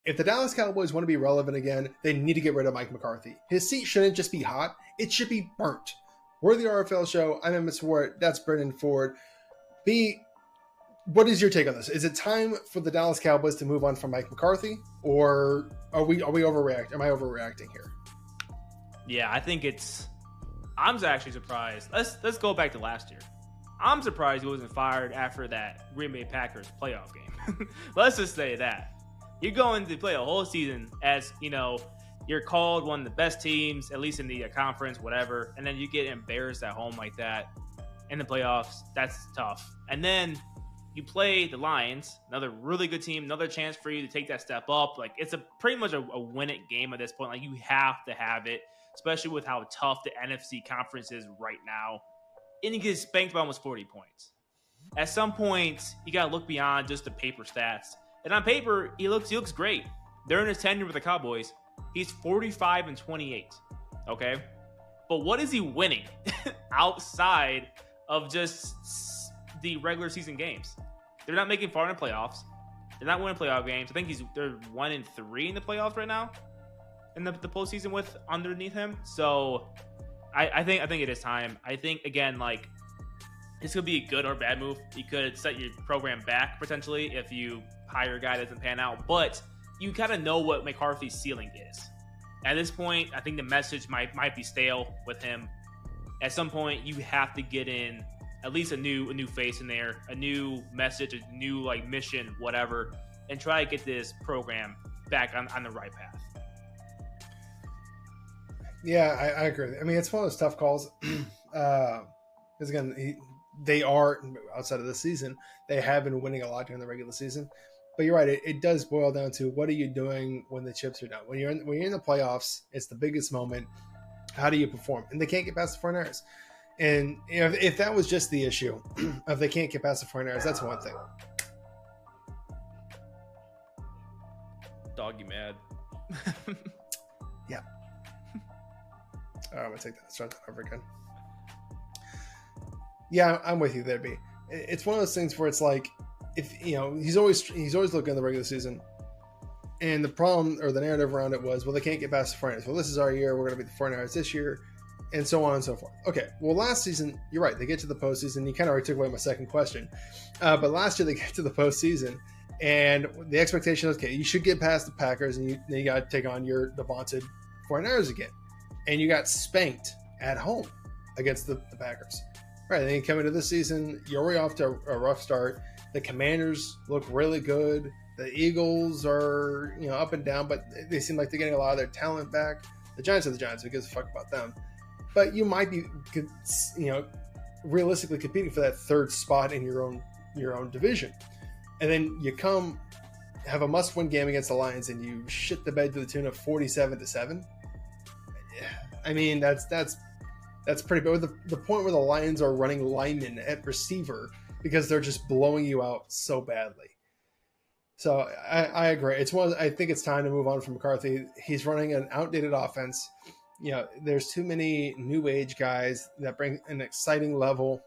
If the Dallas Cowboys want to be relevant again, they need to get rid of Mike McCarthy. His seat shouldn't just be hot, it should be burnt. We're the RFL show. I'm Emmett Swart. That's Brendan Ford. B, what is your take on this? Is it time for the Dallas Cowboys to move on from Mike McCarthy, or are we overreacting? Am I overreacting here? Yeah, I think I'm actually surprised. Let's go back to last year. I'm surprised he wasn't fired after that Green Bay Packers playoff game. Let's just say that. You're going to play a whole season as, you're called one of the best teams, at least in the conference, whatever, and then you get embarrassed at home like that in the playoffs. That's tough. And then you play the Lions, another really good team, another chance for you to take that step up. Like, it's pretty much a win-it game at this point. Like, you have to have it, especially with how tough the NFC conference is right now. And you get spanked by almost 40 points. At some point, you got to look beyond just the paper stats. And on paper, he looks great. During his tenure with the Cowboys, he's 45-28. Okay? But what is he winning outside of just the regular season games? They're not making far in the playoffs. They're not winning playoff games. I think they're 1-3 in the playoffs right now in the postseason with underneath him. So I think it is time. I think, again, like, this could be a good or bad move. You could set your program back potentially if you hire a guy that doesn't pan out, but you kind of know what McCarthy's ceiling is. At this point, I think the message might be stale with him. At some point, you have to get in at least a new face in there, a new message, a new mission, whatever, and try to get this program back on the right path. Yeah, I agree. I mean, it's one of those tough calls. Because again, they are, outside of this season, they have been winning a lot during the regular season. But you're right, it does boil down to what are you doing when the chips are down? When you're in the playoffs, it's the biggest moment. How do you perform? And they can't get past the 49ers. And if that was just the issue, if they can't get past the 49ers, that's one thing. Dog, you mad? Yeah. I'm gonna take that. Start that over again. Yeah, I'm with you there, B. It's one of those things where it's like, if he's always looking at the regular season, and the problem or the narrative around it was, well, they can't get past the 49ers. Well, this is our year. We're going to be the 49ers this year, and so on and so forth. Okay, well, last season, you're right. They get to the postseason. You kind of already took away my second question, but last year they get to the postseason, and the expectation was, okay, you should get past the Packers, and then you got to take on the vaunted 49ers again, and you got spanked at home against the Packers. Right, then you come into this season, you're already off to a rough start. The Commanders look really good. The Eagles are, up and down, but they seem like they're getting a lot of their talent back. The Giants are the Giants. Who gives a fuck about them? But you might be, realistically competing for that third spot in your own division. And then you have a must-win game against the Lions, and you shit the bed to the tune of 47-7. I mean, that's pretty bad. The point where the Lions are running linemen at receiver because they're just blowing you out so badly. So I agree. I think it's time to move on from McCarthy. He's running an outdated offense. There's too many new age guys that bring an exciting level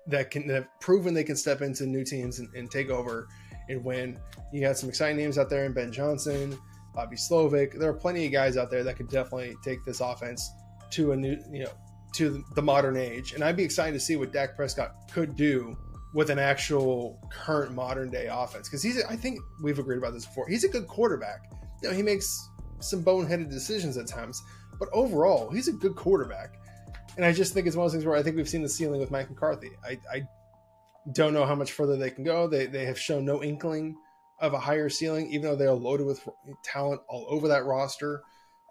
that have proven they can step into new teams and take over and win. You got some exciting names out there in Ben Johnson, Bobby Slovic. There are plenty of guys out there that could definitely take this offense to a new, to the modern age. And I'd be excited to see what Dak Prescott could do with an actual current modern day offense. Because I think we've agreed about this before. He's a good quarterback. He makes some boneheaded decisions at times, but overall, he's a good quarterback. And I just think it's one of those things where I think we've seen the ceiling with Mike McCarthy. I don't know how much further they can go. They have shown no inkling of a higher ceiling, even though they're loaded with talent all over that roster.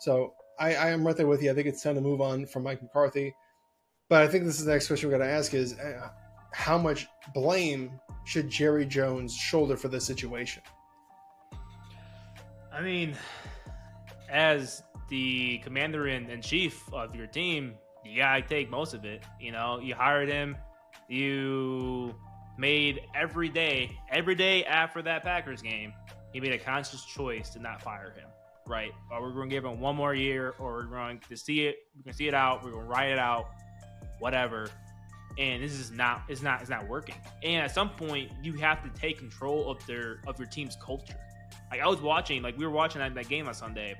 So I am right there with you. I think it's time to move on from Mike McCarthy. But I think this is the next question we're going to ask is, how much blame should Jerry Jones shoulder for this situation? I mean, as the commander-in-chief of your team, you got to take most of it. You hired him. You made every day after that Packers game, he made a conscious choice to not fire him. Right, or we're going to give him one more year, or we're going to see it. We can see it out. We're going to ride it out, whatever. And this is not working. And at some point, you have to take control of your team's culture. Like I was watching, like we were watching that game on Sunday.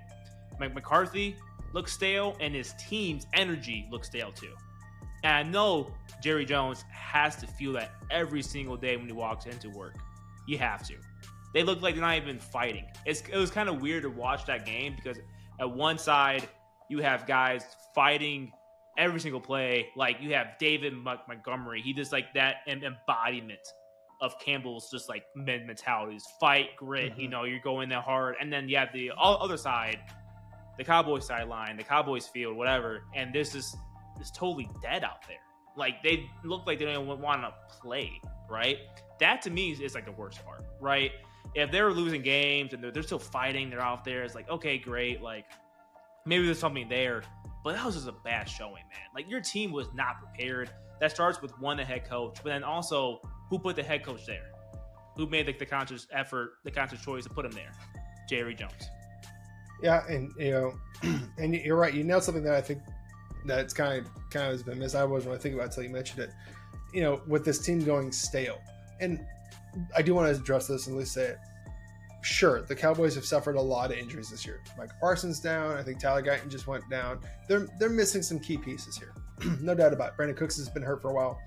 Mike McCarthy looks stale, and his team's energy looks stale too. And I know Jerry Jones has to feel that every single day when he walks into work. You have to. They look like they're not even fighting. It was kind of weird to watch that game because at one side you have guys fighting every single play. Like you have David Montgomery. He just like that embodiment of Campbell's just like mentalities, fight, grit. Mm-hmm. You know, you're going there hard, and then you have the other side, the Cowboys sideline, the Cowboys field, whatever, and this is totally dead out there. Like they look like they don't even want to play, right? That to me is like the worst part, right? If they're losing games and they're still fighting, they're out there, it's like, okay, great, like maybe there's something there, but that was just a bad showing, man. Like your team was not prepared. That starts with one, the head coach, but then also who put the head coach there? Who made like the conscious effort, the conscious choice to put him there? Jerry Jones. Yeah, and you know, and you're right. You nailed something that I think that's kind of has been missed. I wasn't really thinking about it until you mentioned it. You know, with this team going stale, and I do want to address this and at least say it. Sure, the Cowboys have suffered a lot of injuries this year. Michael Parsons down. I think Tyler Guyton just went down. They're missing some key pieces here, no doubt about it. Brandon Cooks has been hurt for a while.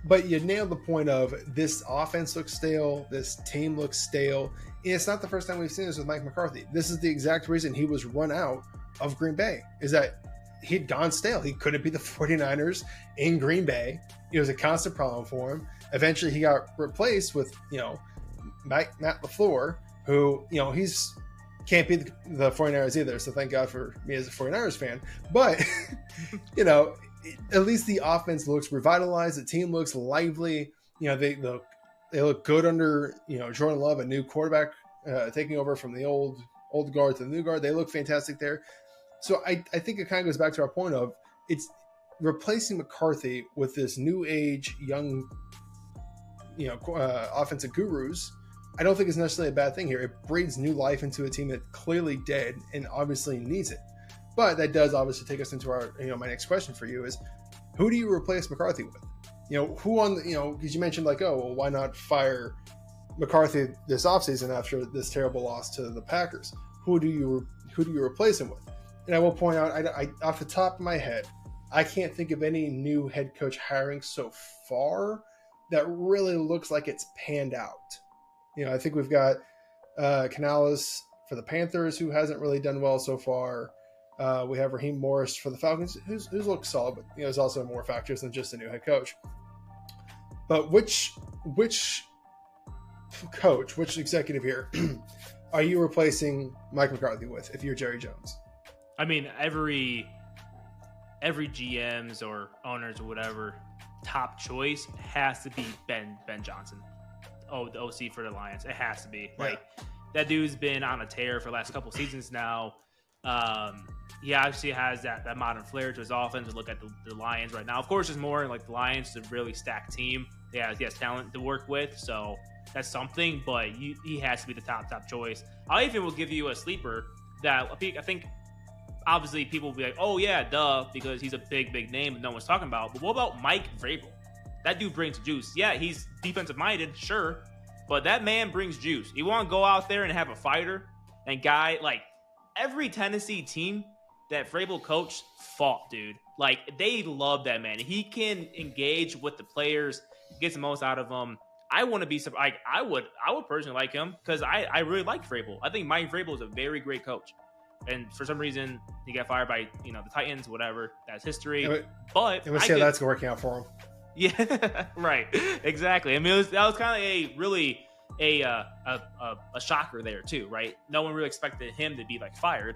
But you nailed the point of this offense looks stale. This team looks stale. And it's not the first time we've seen this with Mike McCarthy. This is the exact reason he was run out of Green Bay, is that he'd gone stale. He couldn't be the 49ers in Green Bay. It was a constant problem for him. Eventually he got replaced with, you know, Matt LaFleur, who, you know, he's can't be the 49ers either. So thank God for me as a 49ers fan. But, you know, at least the offense looks revitalized. The team looks lively. You know, they look good under, you know, Jordan Love, a new quarterback taking over from the old guard to the new guard. They look fantastic there. So I think it kind of goes back to our point of it's replacing McCarthy with this new age, young, you know, offensive gurus. I don't think it's necessarily a bad thing here. It breathes new life into a team that's clearly dead and obviously needs it. But that does obviously take us into our, you know, my next question for you is, who do you replace McCarthy with? You know, who on the, you know, because you mentioned like, oh, well, why not fire McCarthy this offseason after this terrible loss to the Packers? Who do you replace him with? And I will point out, I off the top of my head, I can't think of any new head coach hiring so far that really looks like it's panned out. You know, I think we've got Canales for the Panthers, who hasn't really done well so far. We have Raheem Morris for the Falcons, who's looked solid, but you know, there's also more factors than just a new head coach. But which coach, which executive here are you replacing Mike McCarthy with if you're Jerry Jones? I mean, every GMs or owners or whatever, top choice has to be Ben Johnson. Oh, the OC for the Lions. It has to be. Like, that dude's been on a tear for the last couple seasons now. He actually has that modern flair to his offense. To look at the Lions right now. Of course, there's more like the Lions is a really stacked team. He has talent to work with, so that's something. But he has to be the top choice. I even will give you a sleeper that I think obviously people will be like, oh yeah, duh, because he's a big name that no one's talking about. But what about Mike Vrabel? That dude brings juice. Yeah, he's defensive minded, sure, but that man brings juice. You want to go out there and have a fighter and guy like every Tennessee team that Vrabel coached fought, dude. Like they love that man. He can engage with the players, gets the most out of them. I want to be like I would personally like him because I really like Vrabel. I think Mike Vrabel is a very great coach. And for some reason, he got fired by, you know, the Titans, whatever. That's history. But we'll see how that's working out for him. Yeah, right. Exactly. I mean, that was kind of a really a shocker there too, right? No one really expected him to be like fired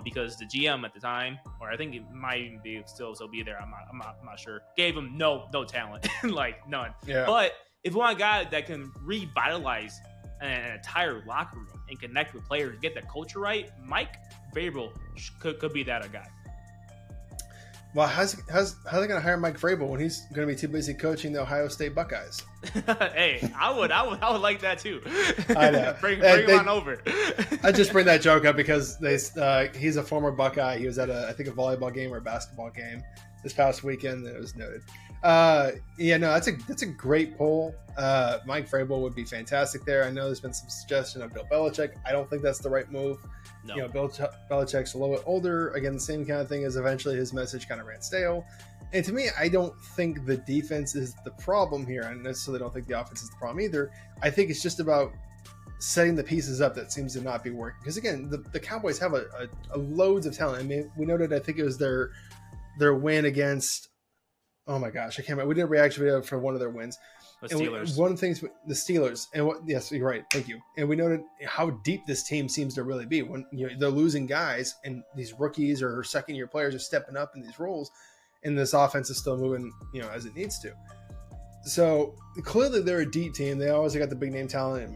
because the GM at the time, or I think it might even be still be there. I'm not sure. Gave him no talent, like none. Yeah. But if you want a guy that can revitalize an entire locker room and connect with players, get the culture right, Mike Vrabel could be that a guy. Well, how's they going to hire Mike Vrabel when he's going to be too busy coaching the Ohio State Buckeyes? Hey, I would like that too. I know. bring him on over. I just bring that joke up because he's a former Buckeye. He was at I think a volleyball game or a basketball game this past weekend, and it was noted. Yeah, no, that's a great poll. Mike Vrabel would be fantastic there. I know there's been some suggestion of Bill Belichick. I don't think that's the right move. No. You know, Belichick's a little bit older. Again, the same kind of thing as eventually his message kind of ran stale. And to me, I don't think the defense is the problem here. I necessarily don't think the offense is the problem either. I think it's just about setting the pieces up that seems to not be working. Because again, the Cowboys have a loads of talent. I mean, we noted, I think it was their win against, oh my gosh, I can't remember. We did a reaction video for one of their wins. The Steelers. One of the things, the Steelers, and yes, you're right. Thank you. And we noted how deep this team seems to really be when they're losing guys, and these rookies or second-year players are stepping up in these roles, and this offense is still moving, as it needs to. So clearly, they're a deep team. They always got the big name talent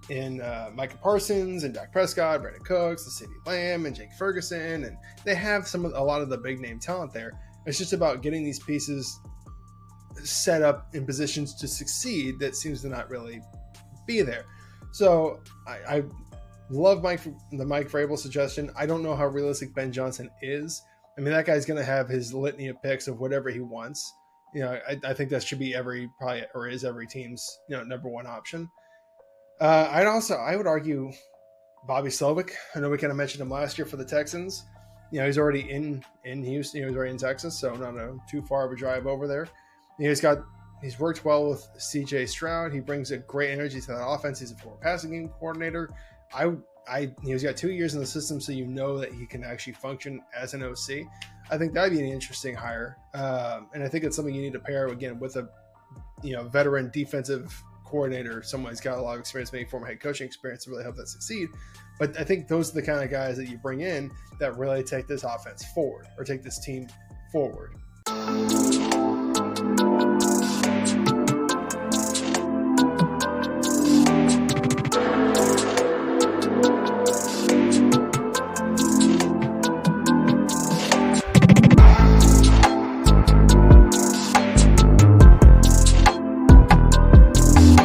in Micah Parsons and Dak Prescott, Brandon Cooks, the CeeDee Lamb, and Jake Ferguson, and they have a lot of the big name talent there. It's just about getting these pieces set up in positions to succeed that seems to not really be there. So I love the Mike Vrabel suggestion. I don't know how realistic Ben Johnson is. I mean, that guy's going to have his litany of picks of whatever he wants. I think that should be every team's number one option. I would argue Bobby Slovic. I know we kind of mentioned him last year for the Texans. He's already in Houston. He was already in Texas, so not too far of a drive over there. He's worked well with CJ Stroud. He brings a great energy to that offense. He's a former passing game coordinator. He's got 2 years in the system, so that he can actually function as an OC. I think that'd be an interesting hire, and I think it's something you need to pair again with a veteran defensive coordinator, someone who's got a lot of experience, maybe former head coaching experience, to really help that succeed. But I think those are the kind of guys that you bring in that really take this offense forward or take this team forward.